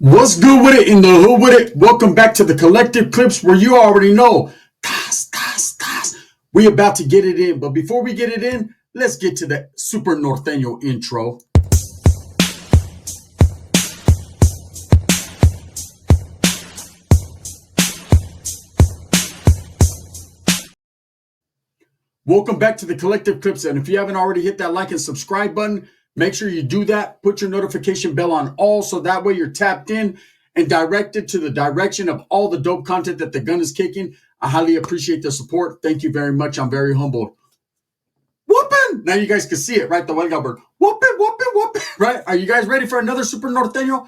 What's good with it in the hood with it? Welcome back to the Collective Clips where you already know. We about to get it in. But before we get it in, let's get to the Super Norteno intro. Welcome back to the Collective Clips. And if you haven't already hit that like and subscribe button, make sure you do that. Put your notification bell on all so that way you're tapped in and directed to the direction of all the dope content that the gun is kicking. I highly appreciate the support. Thank you very much. I'm very humbled. Whooping! Now you guys can see it, right? The one guy bird. Whooping, whooping, whooping, right? Are you guys ready for another Super Norteño?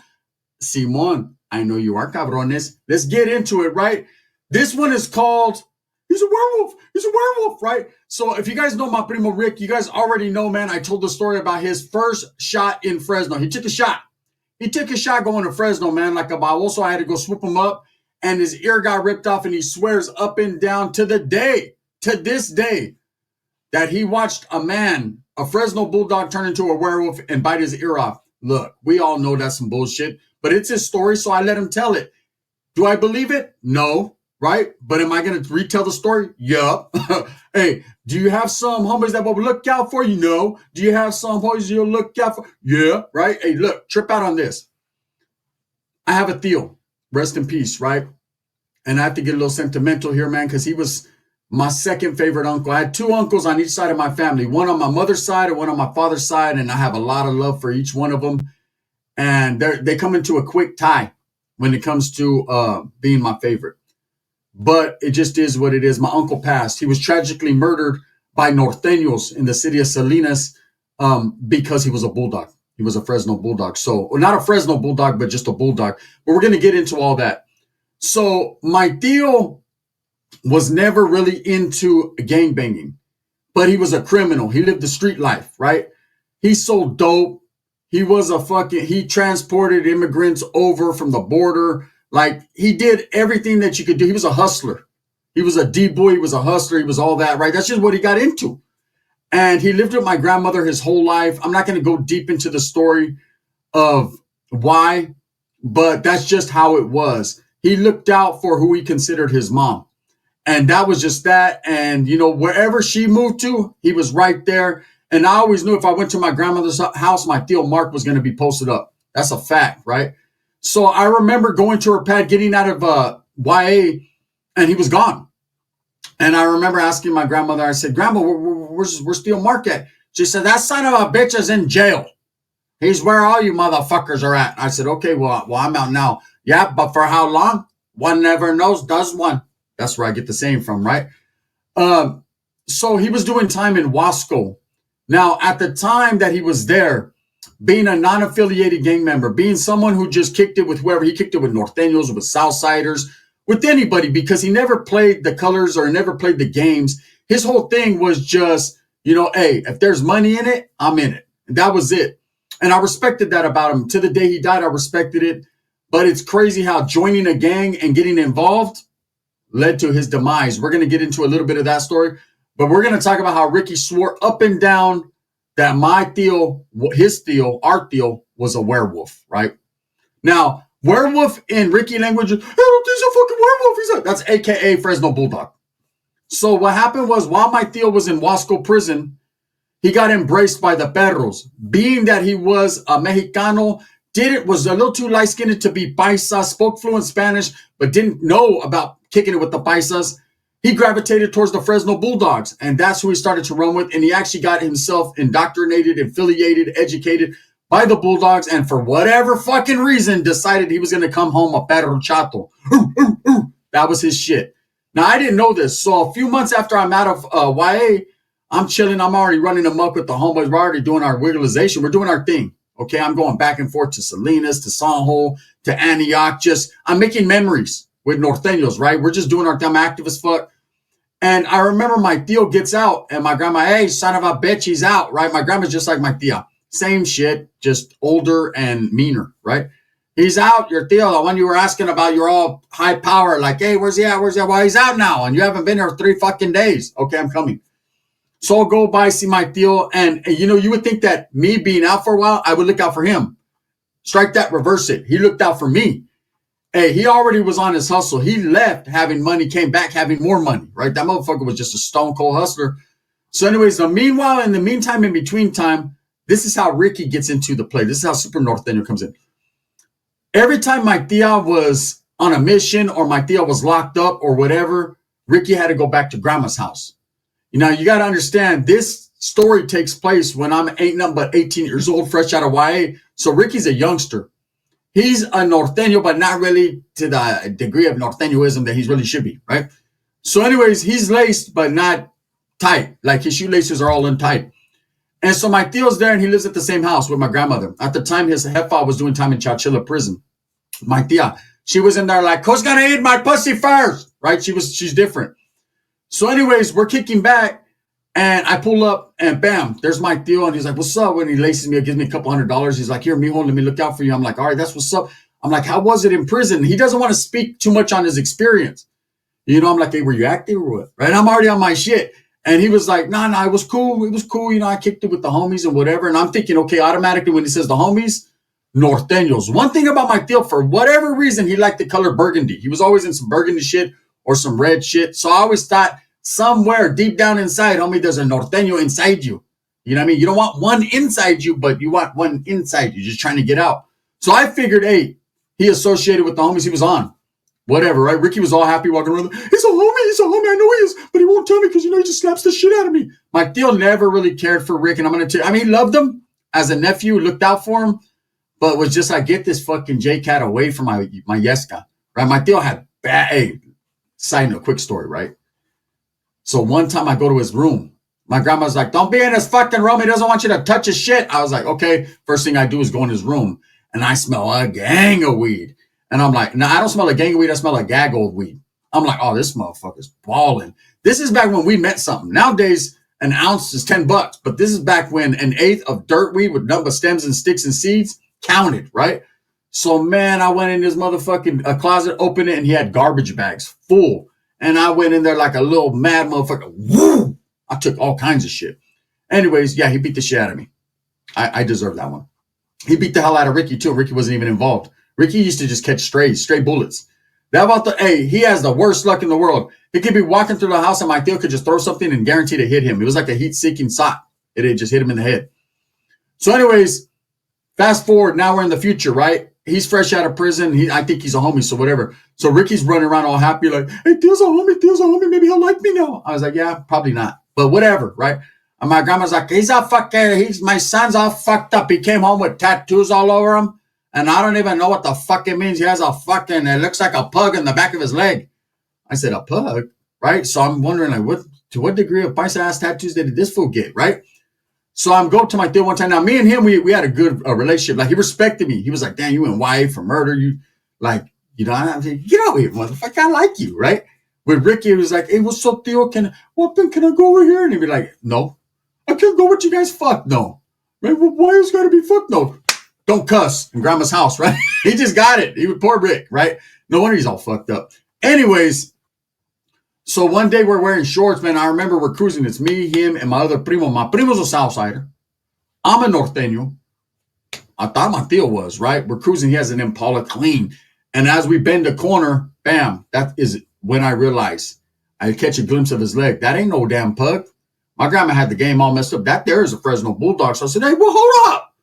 Simon, I know you are, cabrones. Let's get into it, right? This one is called He's a werewolf. He's a werewolf, right? So if you guys know my Primo Rick, you guys already know, man, I told the story about his first shot in Fresno. He took a shot. He took a shot going to Fresno, man, like a baboso. I had to go swoop him up, and his ear got ripped off, and he swears up and down to this day, that he watched a Fresno Bulldog turn into a werewolf and bite his ear off. Look, we all know that's some bullshit, but it's his story, so I let him tell it. Do I believe it? No. Right? But am I going to retell the story? Yup. Hey, do you have some homies that will look out for you? No. Do you have some homies you'll look out for? Yeah. Right? Hey, look, trip out on this. I have a Theo. Rest in peace, right? And I have to get a little sentimental here, man, because he was my second favorite uncle. I had two uncles on each side of my family, one on my mother's side and one on my father's side, and I have a lot of love for each one of them. And they come into a quick tie when it comes to being my favorite. But it just is what it is. My uncle passed. He was tragically murdered by Norteños in the city of Salinas because he was a bulldog. He was a Fresno Bulldog. So, well, not a Fresno Bulldog, but just a bulldog. But we're going to get into all that. So my Theo was never really into gangbanging, but he was a criminal. He lived the street life, right? He sold dope. He transported immigrants over from the border. Like, he did everything that you could do. He was a hustler. He was a D-boy. He was a hustler. He was all that, right? That's just what he got into. And he lived with my grandmother his whole life. I'm not going to go deep into the story of why, but that's just how it was. He looked out for who he considered his mom. And that was just that. And, you know, wherever she moved to, he was right there. And I always knew if I went to my grandmother's house, my Theo Mark was going to be posted up. That's a fact, right? So I remember going to her pad, getting out of YA, and he was gone. And I remember asking my grandmother, I said, Grandma, where's Theo Mark at? She said, that son of a bitch is in jail. He's where all you motherfuckers are at. I said, okay, well, I'm out now. Yeah, but for how long? One never knows, does one? That's where I get the saying from, right? So he was doing time in Wasco. Now, at the time that he was there, being a non-affiliated gang member, being someone who just kicked it with whoever, he kicked it with Norteños, with Southsiders, with anybody, because he never played the colors or never played the games. His whole thing was just, you know, hey, if there's money in it, I'm in it. And that was it. And I respected that about him. To the day he died, I respected it. But it's crazy how joining a gang and getting involved led to his demise. We're going to get into a little bit of that story, but we're going to talk about how Ricky swore up and down that my Theo, our Theo, was a werewolf, right? Now, werewolf in Ricky language, he's a fucking werewolf. That's AKA Fresno Bulldog. So what happened was, while my Theo was in Wasco prison, he got embraced by the perros. Being that he was a Mexicano, was a little too light-skinned to be paisa, spoke fluent Spanish, but didn't know about kicking it with the paisas. He gravitated towards the Fresno Bulldogs, and that's who he started to run with. And he actually got himself indoctrinated, affiliated, educated by the Bulldogs, and for whatever fucking reason, decided he was going to come home a perro chato. That was his shit. Now, I didn't know this. So a few months after I'm out of YA, I'm chilling. I'm already running amok with the homeboys. We're already doing our wigglization. We're doing our thing. Okay, I'm going back and forth to Salinas, to Sanjo, to Antioch. I'm making memories with Norteños, right? We're just doing our thing. I'm active as fuck. And I remember my Theo gets out, and my grandma, hey, son of a bitch, he's out, right? My grandma's just like my Tia. Same shit, just older and meaner, right? He's out, your Theo, the one you were asking about, you're all high power, like, hey, where's he at? Well, he's out now, and you haven't been here 3 fucking days. Okay, I'm coming. So I'll go by, see my Theo, and you know, you would think that me being out for a while, I would look out for him. Strike that, reverse it. He looked out for me. Hey, he already was on his hustle. He left having money, came back having more money, right? That motherfucker was just a stone cold hustler. So anyways, in the meantime, in between time, this is how Ricky gets into the play. This is how Super Norteno comes in. Every time my tia was on a mission or my tia was locked up or whatever, Ricky had to go back to grandma's house. You know, you got to understand, this story takes place when I'm ain't nothing but 18 years old, fresh out of YA. So Ricky's a youngster. He's a Norteño, but not really to the degree of Norteñoism that he really should be, right? So anyways, he's laced, but not tight. Like his shoelaces are all untight. And so my tío's there and he lives at the same house with my grandmother. At the time, his headfather was doing time in Chowchilla prison. My tia, she was in there like, who's going to eat my pussy first? Right? She's different. So anyways, we're kicking back and I pull up and bam, there's my tío. And he's like, what's up? When he laces me, gives me a couple $100. He's like, here, mijo, let me look out for you. I'm like, all right, that's what's up. I'm like, how was it in prison? He doesn't want to speak too much on his experience. You know, I'm like, hey, were you active or what? Right? I'm already on my shit. And he was like, nah, it was cool. It was cool. You know, I kicked it with the homies and whatever. And I'm thinking, okay, automatically when he says the homies, Norteños. One thing about my tío, for whatever reason, he liked the color burgundy. He was always in some burgundy shit or some red shit. So I always thought somewhere deep down inside, homie, there's a Norteño inside you. You know what I mean? You don't want one inside you, but you want one inside you, just trying to get out. So I figured, hey, he associated with the homies he was on. Whatever, right? Ricky was all happy walking around. He's a homie, I know he is, but he won't tell me because, you know, he just slaps the shit out of me. My tío never really cared for Rick, and I'm going to tell you, I mean, he loved him as a nephew, looked out for him, but was just like, get this fucking J-Cat away from my Yesca, right? My tío had bad, hey, side note, quick story, right? So one time I go to his room. My grandma's like, don't be in his fucking room. He doesn't want you to touch his shit. I was like, okay. First thing I do is go in his room, and I smell a gang of weed. And I'm like, no, I don't smell a gang of weed. I smell a gag old weed. I'm like, oh, this motherfucker's balling. This is back when we meant something. Nowadays, an ounce is $10, but this is back when an eighth of dirt weed with nothing but stems and sticks and seeds counted, right? So, man, I went in his motherfucking closet, opened it, and he had garbage bags full. And I went in there like a little mad motherfucker. Woo! I took all kinds of shit. Anyways, yeah, he beat the shit out of me. I deserve that one. He beat the hell out of Ricky, too. Ricky wasn't even involved. Ricky used to just catch stray bullets. He has the worst luck in the world. He could be walking through the house and my tío could just throw something and guarantee to hit him. It was like a heat-seeking sock. It had just hit him in the head. So anyways, fast forward. Now we're in the future, right? He's fresh out of prison. I think he's a homie, so whatever. So Ricky's running around all happy like, hey, tío's a homie. Maybe he'll like me now. I was like, yeah, probably not. But whatever, right? And my grandma's like, my son's all fucked up. He came home with tattoos all over him. And I don't even know what the fuck it means. He has it looks like a pug in the back of his leg. I said, a pug? Right? So I'm wondering, like, to what degree of paisa-ass tattoos did this fool get, right? So I'm going to my tío one time. Now, me and him, we had a good relationship. Like, he respected me. He was like, damn, you in YA for murder. You, like, you know, I'm like, get out here, motherfucker. I like you, right? With Ricky, he was like, hey, what's up, tío? Can I go over here? And he'd be like, no. I can't go with you guys. Fuck no. Man, why is it got to be fuck no? Don't cuss in grandma's house, right? He just got it. He was poor Rick, right? No wonder he's all fucked up. Anyways, so one day we're wearing shorts, man. I remember we're cruising. It's me, him, and my other primo. My primo's a Southsider. I'm a Norteño. I thought my tío was, right? We're cruising. He has an Impala clean. And as we bend the corner, bam, that is when I realized I catch a glimpse of his leg. That ain't no damn pug. My grandma had the game all messed up. That there is a Fresno Bulldog. So I said, hey, well, hold up.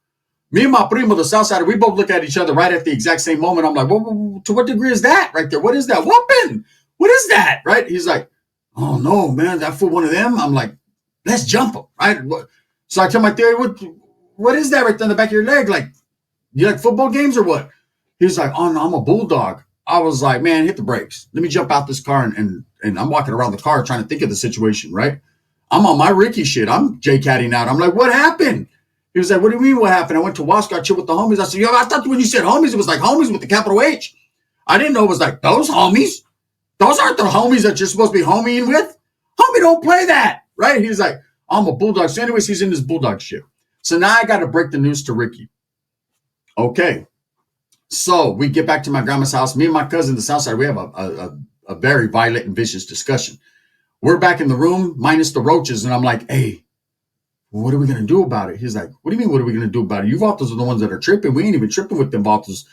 Me and my primo, the Southsider, we both look at each other right at the exact same moment. I'm like, well, to what degree is that right there? What is that? Whooping? What is that? Right? He's like, oh, no, man, that for one of them? I'm like, let's jump him, right? So I tell my theory, what is that right there in the back of your leg? Like, you like football games or what? He's like, oh, no, I'm a Bulldog. I was like, man, hit the brakes. Let me jump out this car. And I'm walking around the car trying to think of the situation, right? I'm on my Ricky shit. I'm J-catting out. I'm like, what happened? He was like, what do you mean what happened? I went to Wasco, I chilled with the homies. I said, yo, I thought when you said homies, it was like homies with the capital H. I didn't know it was like those homies. Those aren't the homies that you're supposed to be homieing with. Homie, don't play that, right? He was like, I'm a Bulldog. So anyways, he's in this Bulldog shit. So now I got to break the news to Ricky. Okay. So we get back to my grandma's house. Me and my cousin, the Southside, we have a very violent and vicious discussion. We're back in the room, minus the roaches. And I'm like, hey, well, what are we going to do about it? He's like, what do you mean, what are we going to do about it? You vatos are the ones that are tripping. We ain't even tripping with them vatos.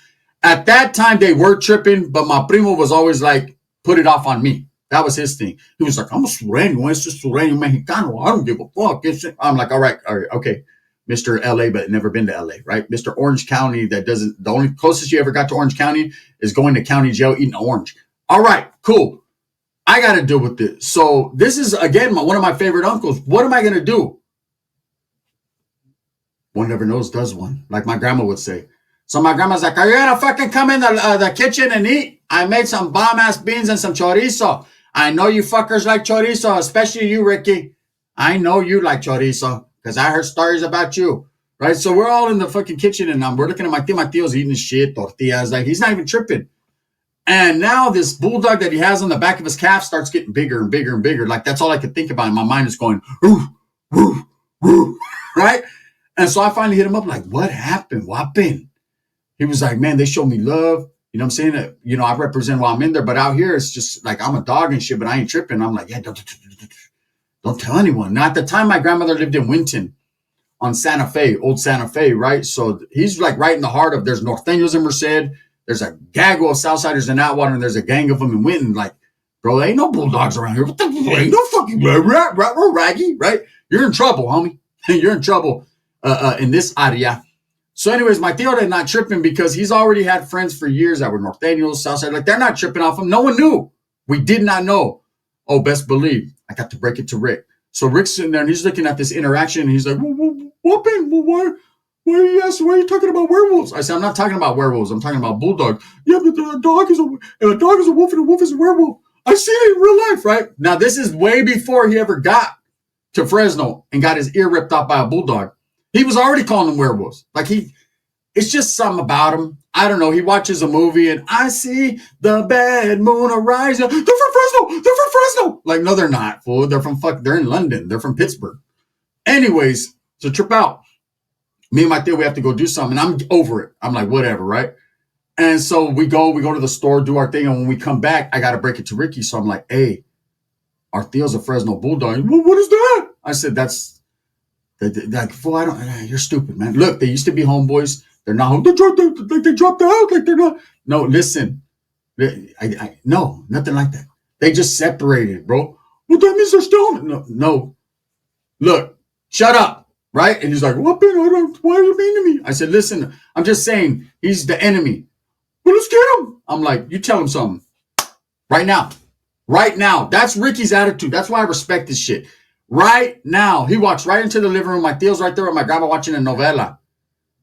At that time, they were tripping, but my primo was always like, put it off on me. That was his thing. He was like, I'm a sureño. It's just sureño mexicano. I don't give a fuck. I'm like, all right, okay. Mr. LA, but never been to LA, right? Mr. Orange County, that doesn't, the only closest you ever got to Orange County is going to county jail eating an orange. All right, cool. I got to deal with this. So this is, again, one of my favorite uncles. What am I going to do? One never knows, does one, like my grandma would say. So my grandma's like, are you going to fucking come in the kitchen and eat? I made some bomb-ass beans and some chorizo. I know you fuckers like chorizo, especially you, Ricky. I know you like chorizo because I heard stories about you, right? So we're all in the fucking kitchen and we're looking at my tío. My tío's eating his shit, tortillas. Like, he's not even tripping. And now this bulldog that he has on the back of his calf starts getting bigger and bigger and bigger. Like, that's all I could think about. And my mind is going, ooh, ooh, ooh, right? And so I finally hit him up like, what happened? What happened? He was like, man, they showed me love. You know what I'm saying? You know, I represent while I'm in there, but out here, it's just like, I'm a dog and shit, but I ain't tripping. I'm like, yeah, don't tell anyone. Now, at the time, my grandmother lived in Winton on Santa Fe, old Santa Fe, right? So he's like right in the heart of, there's Nortenos in Merced. There's a gaggle of Southsiders in Atwater, and there's a gang of them in Winton. Like, bro, there ain't no bulldogs around here. What the, ain't no fucking we're raggy, right? You're in trouble, homie. You're in trouble in this area. So anyways, my tío did not tripping because he's already had friends for years that were Norteños, Southside. Like, they're not tripping off him. No one knew. We did not know. Oh, best believe. I got to break it to Rick. So Rick's sitting there and he's looking at this interaction and he's like, whooping, why are you talking about werewolves? I said, I'm not talking about werewolves. I'm talking about bulldogs. Yeah, but a dog is a wolf and a wolf is a werewolf. I see it in real life, right? Now, this is way before he ever got to Fresno and got his ear ripped off by a bulldog. He was already calling them werewolves. Like, it's just something about him. I don't know. He watches a movie and I see the bad moon arise. They're from Fresno. They're from Fresno. Like, no, they're not, fool. They're in London. They're from Pittsburgh. Anyways, so trip out. Me and my tío, we have to go do something. And I'm over it. I'm like, whatever, right? And so we go to the store, do our thing. And when we come back, I got to break it to Ricky. So I'm like, hey, our tío's a Fresno bulldog. Well, what is that? I said, that's, like, fool, you're stupid, man. Look, they used to be homeboys. They're not, they dropped out. Like, they're not. No, listen. No, nothing like that. They just separated, bro. Well, that means they're still, no. Look, shut up, right? And he's like, why are you mean to me? I said, listen, I'm just saying, he's the enemy. Well, let's get him. I'm like, you tell him something. Right now. Right now. That's Ricky's attitude. That's why I respect this shit. Right now. He walks right into the living room. My tío's right there with my grandma watching a novela.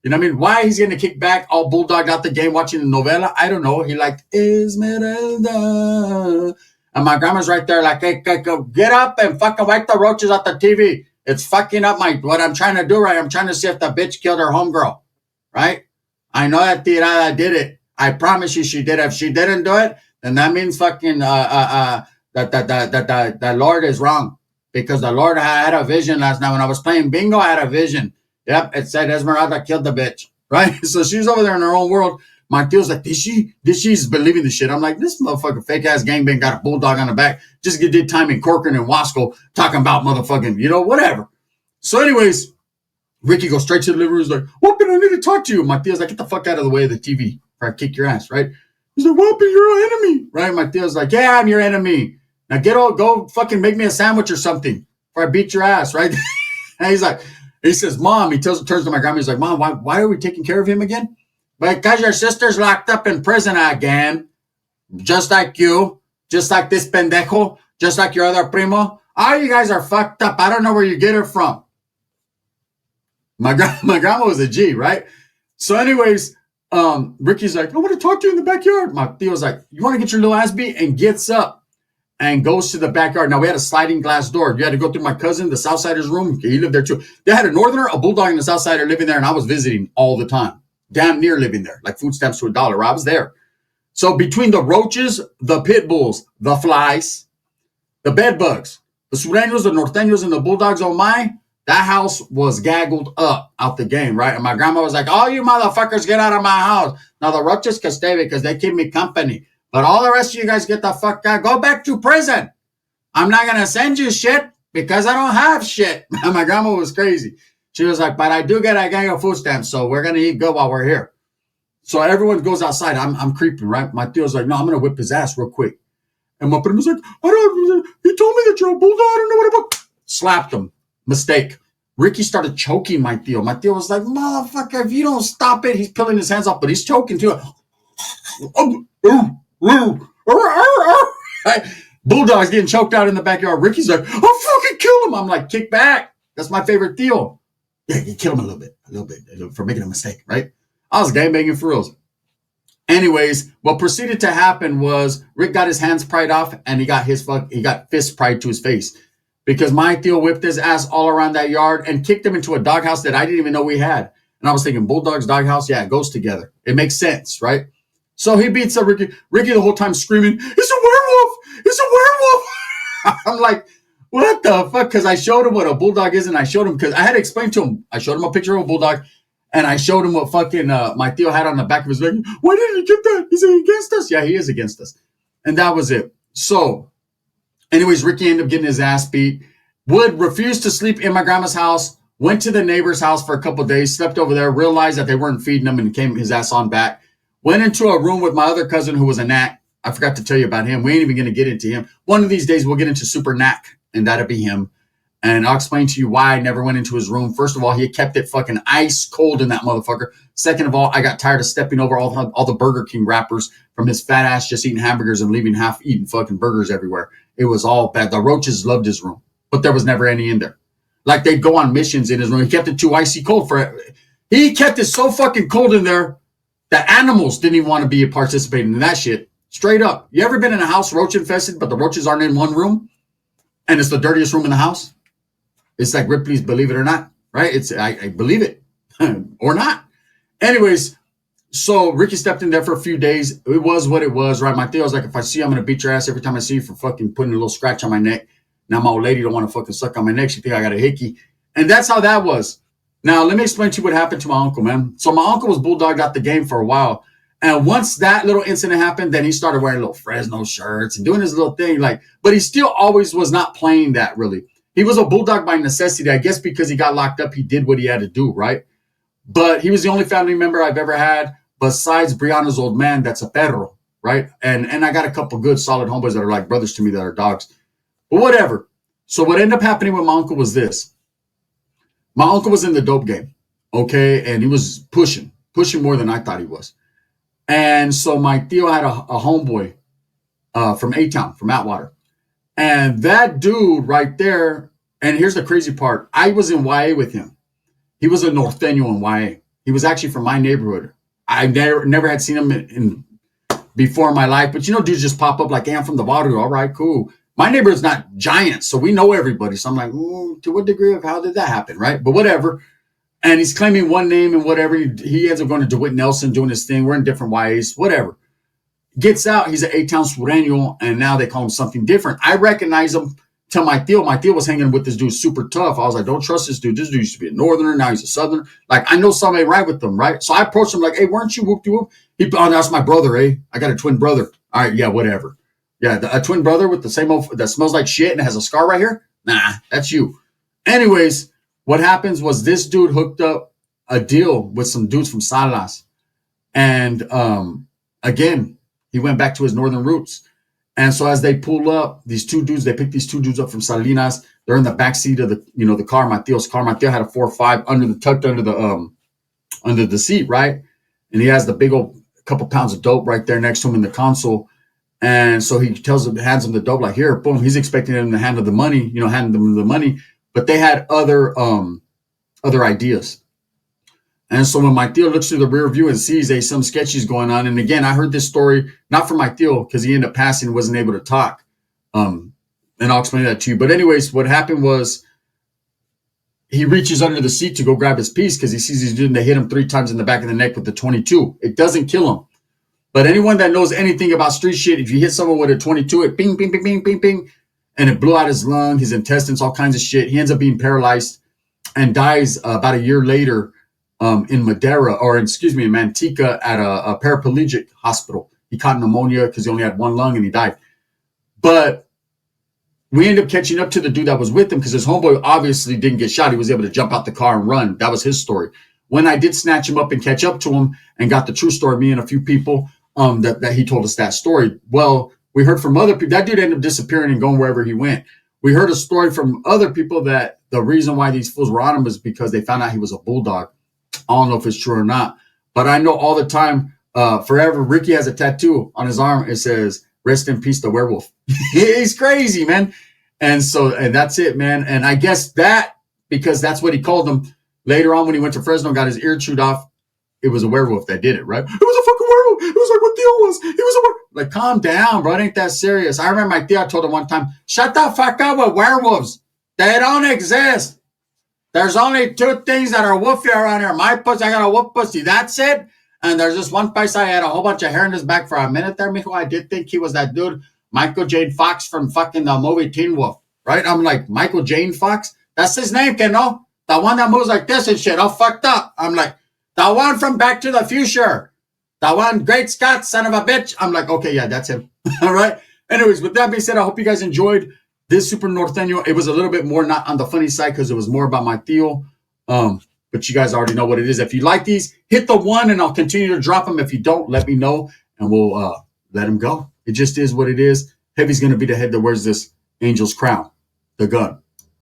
You know what I mean? Why he's going to kick back all bulldogged out the game watching the novela? I don't know. He like, Esmeralda. And my grandma's right there like, hey, get up and fucking wipe the roaches off the TV. It's fucking up what I'm trying to do, right? I'm trying to see if the bitch killed her homegirl, right? I know that tirada did it. I promise you she did. If she didn't do it, then that means fucking that the Lord is wrong. Because the Lord had a vision last night. When I was playing bingo, I had a vision. Yep, it said Esmeralda killed the bitch, right? So she was over there in her own world. My tío's like, she's believing the shit. I'm like, this motherfucking fake-ass gangbang got a bulldog on the back. Just did time in Corcoran and Wasco talking about motherfucking, whatever. So anyways, Ricky goes straight to the living room. He's like, Whoopin, I need to talk to you. My tío's like, get the fuck out of the way of the TV or I kick your ass, right? He's like, Whoopin, you're an enemy, right? My tío's like, yeah, I'm your enemy. Now go fucking make me a sandwich or something before I beat your ass, right? And he says, Mom, turns to my grandma. He's like, Mom, why are we taking care of him again? Because your sister's locked up in prison again. Just like you. Just like this pendejo. Just like your other primo. All you guys are fucked up. I don't know where you get her from. My grandma was a G, right? So anyways, Ricky's like, I want to talk to you in the backyard. My tío's like, you want to get your little ass beat? And gets up and goes to the backyard. Now, we had a sliding glass door. You had to go through my cousin, the Southsider's room. He lived there too. They had a Northerner, a Bulldog, and a Southsider living there, and I was visiting all the time. Damn near living there, like food stamps to $1. I was there. So between the roaches, the pit bulls, the flies, the bed bugs, the Sureños, the Norteños, and the Bulldogs, oh my, that house was gaggled up out the game, right? And my grandma was like, all you motherfuckers get out of my house. Now, the roaches can stay because they keep me company. But all the rest of you guys get the fuck out. Go back to prison. I'm not going to send you shit. because I don't have shit. My grandma was crazy. She was like, but I do get a gang of food stamps, so we're going to eat good while we're here. So everyone goes outside. I'm creeping, right? My tio's like, no, I'm going to whip his ass real quick. And my primo's like, he told me that you're a bulldog. I don't know what about. Slapped him. Mistake. Ricky started choking my tio. My tio was like, motherfucker, if you don't stop it, he's peeling his hands off, but he's choking too. Bulldog's getting choked out in the backyard. Ricky's like, I'll fucking kill him. I'm like, kick back. That's my favorite tio. Yeah, you kill him a little bit for making a mistake, right? I was gangbanging for reals. Anyways, what proceeded to happen was Rick got his hands pried off and he got fists pried to his face because my tio whipped his ass all around that yard and kicked him into a doghouse that I didn't even know we had. And I was thinking, Bulldog's doghouse, yeah, it goes together. It makes sense, right? So he beats up Ricky. Ricky the whole time screaming, it's a werewolf! It's a werewolf! I'm like, what the fuck? Because I showed him what a bulldog is, and I showed him, because I had to explain to him. I showed him a picture of a bulldog, and I showed him what fucking my tio had on the back of his leg. Why did he get that? Is he against us? Yeah, he is against us. And that was it. So, anyways, Ricky ended up getting his ass beat. Wood refused to sleep in my grandma's house, went to the neighbor's house for a couple of days, slept over there, realized that they weren't feeding him, and came his ass on back. Went into a room with my other cousin who was a knack. I forgot to tell you about him. We ain't even going to get into him. One of these days, we'll get into Super Knack, and that'll be him. And I'll explain to you why I never went into his room. First of all, he kept it fucking ice cold in that motherfucker. Second of all, I got tired of stepping over all the Burger King wrappers from his fat ass just eating hamburgers and leaving half-eaten fucking burgers everywhere. It was all bad. The roaches loved his room, but there was never any in there. Like, they'd go on missions in his room. He kept it too icy cold for it. He kept it so fucking cold in there that animals didn't even want to be participating in that shit. Straight up. You ever been in a house roach infested, but the roaches aren't in one room, and it's the dirtiest room in the house? It's like Ripley's Believe It or Not, right? I believe it or not. Anyways, so Ricky stepped in there for a few days. It was what it was, right? My Theo's like, if I see you, I'm going to beat your ass every time I see you for fucking putting a little scratch on my neck. Now my old lady don't want to fucking suck on my neck. She think I got a hickey. And that's how that was. Now, let me explain to you what happened to my uncle, man. So my uncle was bulldogged out the game for a while. And once that little incident happened, then he started wearing little Fresno shirts and doing his little thing. But he still always was not playing that, really. He was a bulldog by necessity. I guess because he got locked up, he did what he had to do, right? But he was the only family member I've ever had besides Brianna's old man that's a perro, right? And I got a couple good, solid homeboys that are like brothers to me that are dogs. But whatever. So what ended up happening with my uncle was this. My uncle was in the dope game, okay? And he was pushing more than I thought he was. And so my Theo had a homeboy from A-Town, from Atwater. And that dude right there, and here's the crazy part. I was in YA with him. He was a Norteno in YA. He was actually from my neighborhood. I never had seen him before in my life. But, dudes just pop up like, hey, I'm from the barrio. All right, cool. My neighborhood's not giant, so we know everybody. So I'm like, to what degree of how did that happen, right? But whatever. And he's claiming one name and whatever. He ends up going to DeWitt Nelson doing his thing. We're in different YAs, whatever. Gets out. He's an A-Town Sureño, and now they call him something different. I recognize him. Tell my Theo. My Theo was hanging with this dude super tough. I was like, don't trust this dude. This dude used to be a Northerner. Now he's a Southerner. Like, I know somebody right with them, right? So I approached him like, hey, weren't you whoop-de-whoop? That's my brother, eh? I got a twin brother. All right, yeah, whatever. Yeah, a twin brother with the same old, that smells like shit and has a scar right here? Nah, that's you. Anyways, what happens was this dude hooked up a deal with some dudes from Salas. And again, he went back to his northern roots. And so as they pull up, they pick these two dudes up from Salinas. They're in the back seat of the car, Mateo's car. Mateo had a 4.5 tucked under the seat, right? And he has the big old couple pounds of dope right there next to him in the console. And so he hands him the dope, like, here, boom. He's expecting him to hand them the money, but they had other ideas. And so when my Theo looks through the rear view and sees some sketches going on, and again, I heard this story, not from my Theo, because he ended up passing and wasn't able to talk. And I'll explain that to you. But anyways, what happened was he reaches under the seat to go grab his piece because he sees these dudes, and they hit him 3 times in the back of the neck with the 22. It doesn't kill him. But anyone that knows anything about street shit, if you hit someone with a 22, it bing, bing, bing, bing, bing, bing, and it blew out his lung, his intestines, all kinds of shit. He ends up being paralyzed and dies about a year later in Manteca at a paraplegic hospital. He caught pneumonia because he only had one lung and he died. But we ended up catching up to the dude that was with him because his homeboy obviously didn't get shot. He was able to jump out the car and run. That was his story. When I did snatch him up and catch up to him and got the true story, me and a few people, that he told us that story. Well, we heard from other people. That dude ended up disappearing and going wherever he went. We heard a story from other people that the reason why these fools were on him was because they found out he was a Bulldog. I don't know if it's true or not, but I know all the time, forever, Ricky has a tattoo on his arm. It says, "Rest in peace, the werewolf." He's crazy, man. And that's it, man. And I guess because that's what he called them. Later on, when he went to Fresno, got his ear chewed off, it was a werewolf that did it, right? It was a fucking werewolf. It was like what Theo was. He was a werewolf. Like, calm down, bro. It ain't that serious. I remember my Theo told him one time, shut the fuck up with werewolves. They don't exist. There's only two things that are woofy around here. My pussy, I got a woof pussy. That's it. And there's this one place I had a whole bunch of hair in his back for a minute there, Mijo. I did think he was that dude, Michael J. Fox from fucking the movie Teen Wolf, right? I'm like, Michael J. Fox? That's his name, you know? The one that moves like this and shit, all fucked up. I'm like, the one from Back to the Future. The one, Great Scott, son of a bitch. I'm like, okay, yeah, that's him. All right? Anyways, with that being said, I hope you guys enjoyed this Super Norteno. It was a little bit more not on the funny side because it was more about my Theo. But you guys already know what it is. If you like these, hit the one and I'll continue to drop them. If you don't, let me know and we'll let them go. It just is what it is. Heavy's going to be the head that wears this angel's crown, the gun.